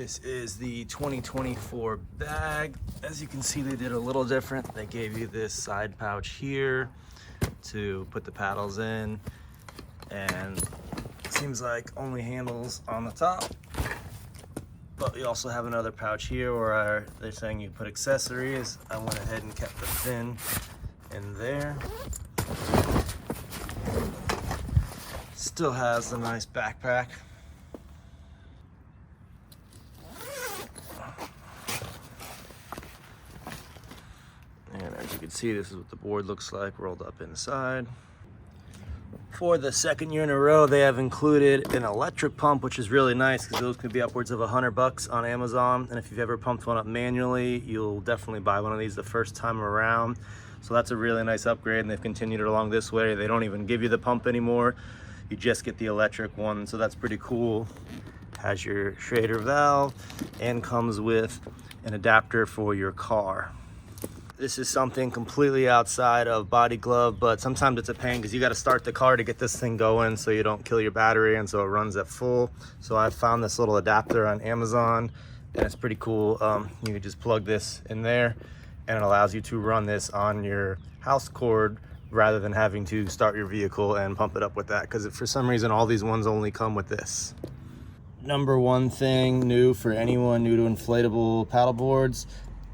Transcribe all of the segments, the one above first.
This is the 2024 bag. As you can see, they did a little different. They gave you this side pouch here to put the paddles in, and it seems like only handles on the top. But you also have another pouch here where they're saying you put accessories. I went ahead and kept the fin in there. Still has a nice backpack. And as you can see, this is what the board looks like rolled up inside. For the second year in a row, they have included an electric pump, which is really nice because those could be upwards of $100 on Amazon. And if you've ever pumped one up manually, you'll definitely buy one of these the first time around. So that's a really nice upgrade, and they've continued it along this way. They don't even give you the pump anymore. You just get the electric one, so that's pretty cool. Has your Schrader valve and comes with an adapter for your car. This is something completely outside of body glove, but sometimes it's a pain because you got to start the car to get this thing going so you don't kill your battery and so it runs at full. So I found this little adapter on Amazon, and it's pretty cool. You can just plug this in there and it allows you to run this on your house cord rather than having to start your vehicle and pump it up with that, because for some reason all these ones only come with this. Number one thing new for anyone new to inflatable paddle boards,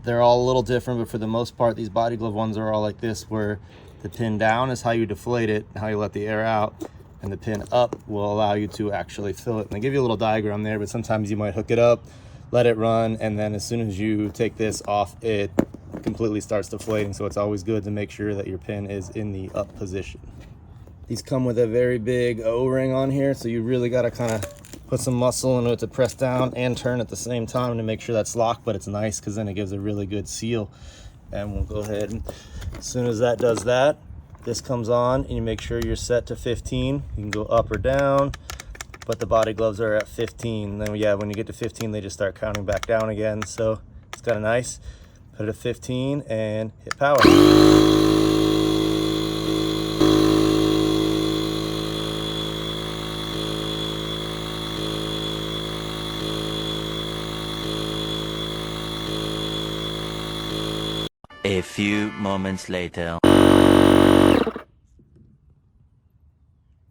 they're all a little different, but for the most part, these body glove ones are all like this, where the pin down is how you deflate it, how you let the air out, and the pin up will allow you to actually fill it. And they give you a little diagram there, but sometimes you might hook it up, let it run, and then as soon as you take this off, it completely starts deflating. So it's always good to make sure that your pin is in the up position. These come with a very big O-ring on here, so you really got to kind of put some muscle into it to press down and turn at the same time to make sure that's locked, but it's nice because then it gives a really good seal. And we'll go ahead and as soon as that does that, this comes on and you make sure you're set to 15. You can go up or down, but the body gloves are at 15. Then yeah, when you get to 15, they just start counting back down again. So it's kind of nice. Put it at 15 and hit power. A few moments later.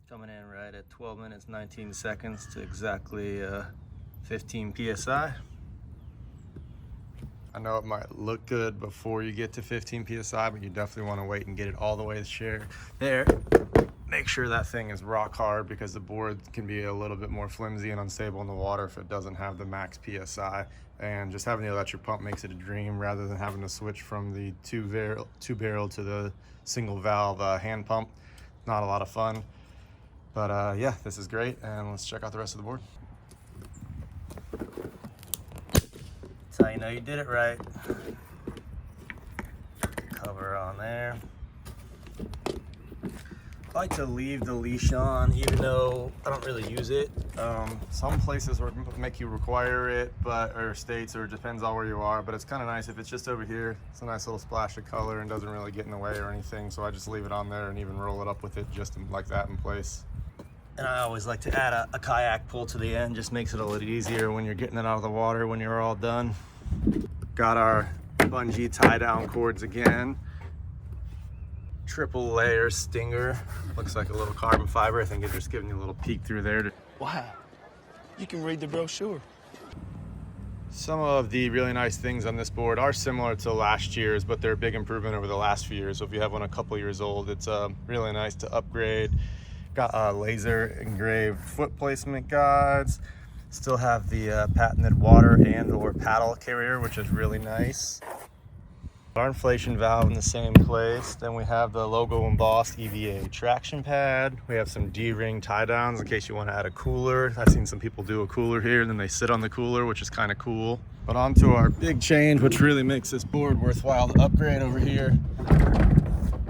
Coming in right at 12 minutes, 19 seconds to exactly 15 PSI. I know it might look good before you get to 15 PSI, but you definitely want to wait and get it all the way there. Make sure that thing is rock hard because the board can be a little bit more flimsy and unstable in the water if it doesn't have the max PSI. And just having the electric pump makes it a dream rather than having to switch from the two barrel to the single valve hand pump. Not a lot of fun, but yeah, this is great. And let's check out the rest of the board. That's how you know you did it right. Cover on there. I like to leave the leash on even though I don't really use it. Some places make you require it, or states, or it depends on where you are, but it's kind of nice if it's just over here. It's a nice little splash of color and doesn't really get in the way or anything, so I just leave it on there and even roll it up with it just like that in place. And I always like to add a kayak pull to the end, just makes it a little easier when you're getting it out of the water when you're all done. Got our bungee tie down cords again. Triple layer stinger. Looks like a little carbon fiber. I think it's just giving you a little peek through there. Wow, you can read the brochure. Some of the really nice things on this board are similar to last year's, but they're a big improvement over the last few years. So if you have one a couple years old, it's really nice to upgrade. Got laser engraved foot placement guides. Still have the patented water and or paddle carrier, which is really nice. Our inflation valve in the same place. Then we have the logo embossed EVA traction pad. We have some D-ring tie downs in case you want to add a cooler. I've seen some people do a cooler here and then they sit on the cooler, which is kind of cool. But on to our big change, which really makes this board worthwhile to upgrade over here,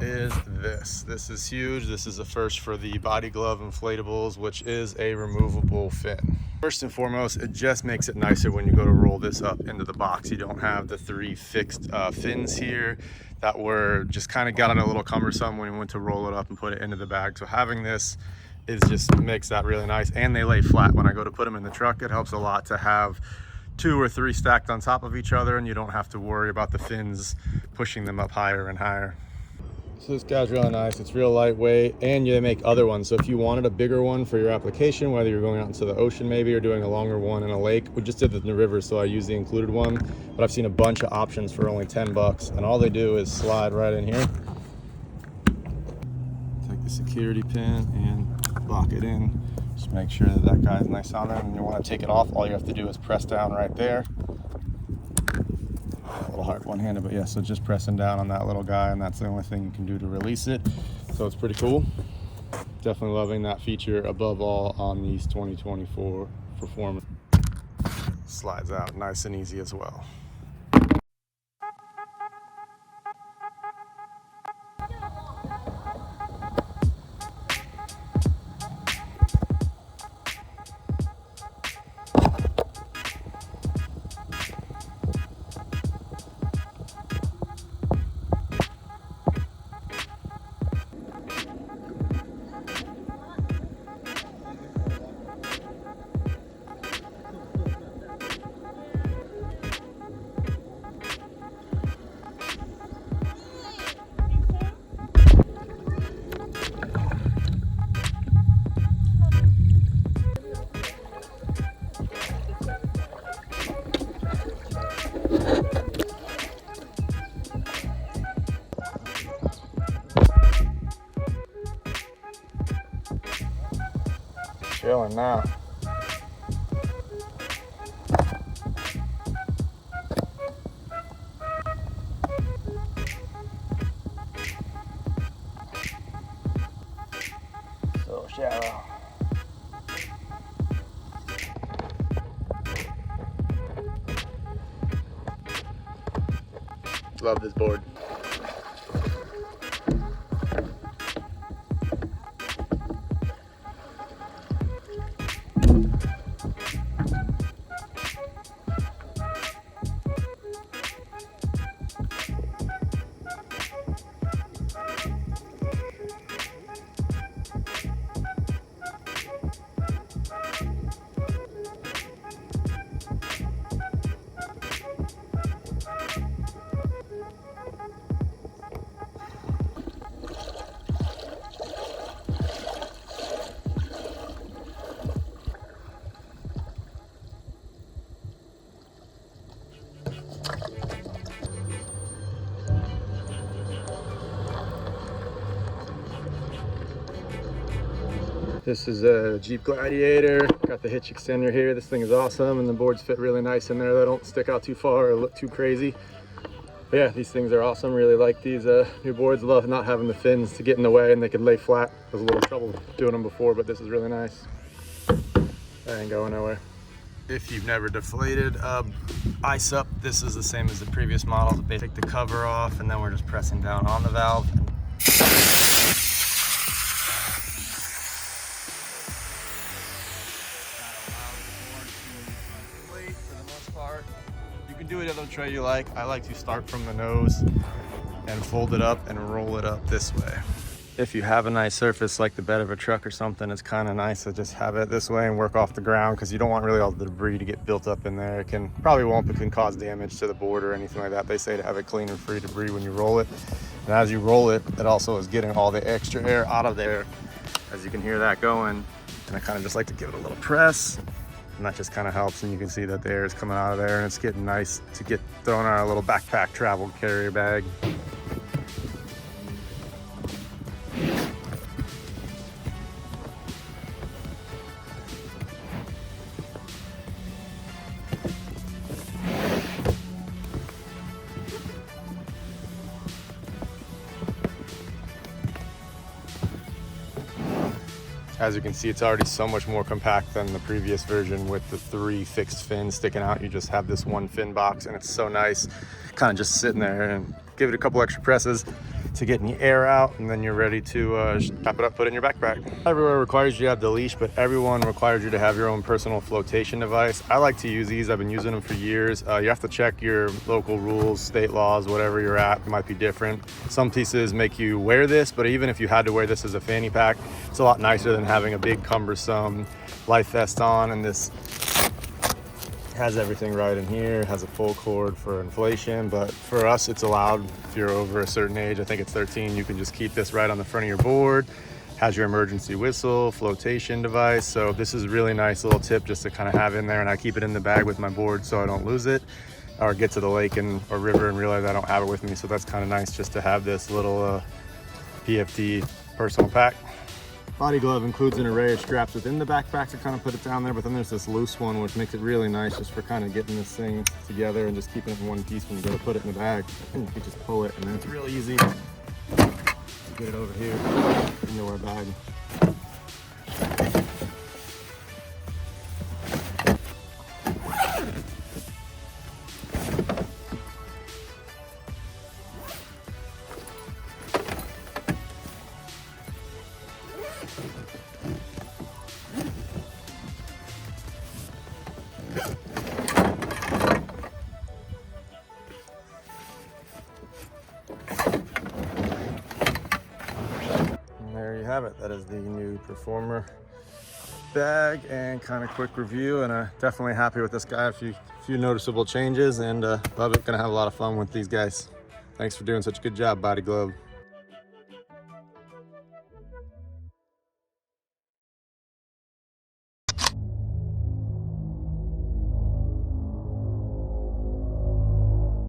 is this. This is huge. This is a first for the body glove inflatables, which is a removable fin. First and foremost, it just makes it nicer when you go to roll this up into the box. You don't have the three fixed fins here that were just kind of got a little cumbersome when you went to roll it up and put it into the bag. So having this is just makes that really nice, and they lay flat. When I go to put them in the truck, it helps a lot to have 2 or 3 stacked on top of each other, and you don't have to worry about the fins pushing them up higher and higher. So this guy's really nice. It's real lightweight, and they make other ones. So if you wanted a bigger one for your application, whether you're going out into the ocean maybe or doing a longer one in a lake, we just did this in the river, so I used the included one. But I've seen a bunch of options for only 10 bucks, and all they do is slide right in here. Take the security pin and lock it in. Just make sure that that guy's nice on there. And you want to take it off, all you have to do is press down right there. A little hard one-handed, but yeah, so just pressing down on that little guy, and that's the only thing you can do to release it. So it's pretty cool. Definitely loving that feature above all on these 2024 Performance. Slides out nice and easy as well. Chilling now. So shallow. Love this board. This is a Jeep Gladiator. Got the hitch extender here. This thing is awesome, and the boards fit really nice in there. They don't stick out too far or look too crazy. But yeah, these things are awesome. Really like these new boards. Love not having the fins to get in the way, and they could lay flat. I was a little trouble doing them before, but this is really nice. That ain't going nowhere. If you've never deflated iSUP, this is the same as the previous model. They take the cover off, and then we're just pressing down on the valve. You can do it other tray you like. I like to start from the nose and fold it up and roll it up this way. If you have a nice surface like the bed of a truck or something, it's kind of nice to just have it this way and work off the ground, because you don't want really all the debris to get built up in there. It can, probably won't, but can cause damage to the board or anything like that. They say to have it clean and free debris when you roll it. And as you roll it, it also is getting all the extra air out of there, as you can hear that going. And I kind of just like to give it a little press, and that just kind of helps. And you can see that the air is coming out of there, and it's getting nice to get thrown in our little backpack travel carrier bag. As you can see, it's already so much more compact than the previous version with the 3 fixed fins sticking out. You just have this 1 fin box, and it's so nice, kind of just sitting there. And give it a couple extra presses to get any air out, and then you're ready to wrap it up, put it in your backpack. Everywhere requires you to have the leash, but everyone requires you to have your own personal flotation device. I like to use these. I've been using them for years. You have to check your local rules, state laws, whatever you're at. It might be different. Some pieces make you wear this, but even if you had to wear this as a fanny pack, it's a lot nicer than having a big cumbersome life vest on and this Has everything right in here, has a pull cord for inflation, but for us it's allowed if you're over a certain age, I think it's 13, you can just keep this right on the front of your board. Has your emergency whistle, flotation device. So this is a really nice little tip just to kind of have in there, and I keep it in the bag with my board so I don't lose it or get to the lake or river and realize I don't have it with me. So that's kind of nice just to have this little PFD personal pack. Body glove includes an array of straps within the backpack to kind of put it down there, but then there's this loose one which makes it really nice just for kind of getting this thing together and just keeping it in one piece when you go to put it in the bag. And you can just pull it, and then it's real easy to get it over here into our bag. There you have it. That is the new Performer bag and kind of quick review, and definitely happy with this guy. A few noticeable changes, and love it. Gonna have a lot of fun with these guys. Thanks for doing such a good job, Body Glove.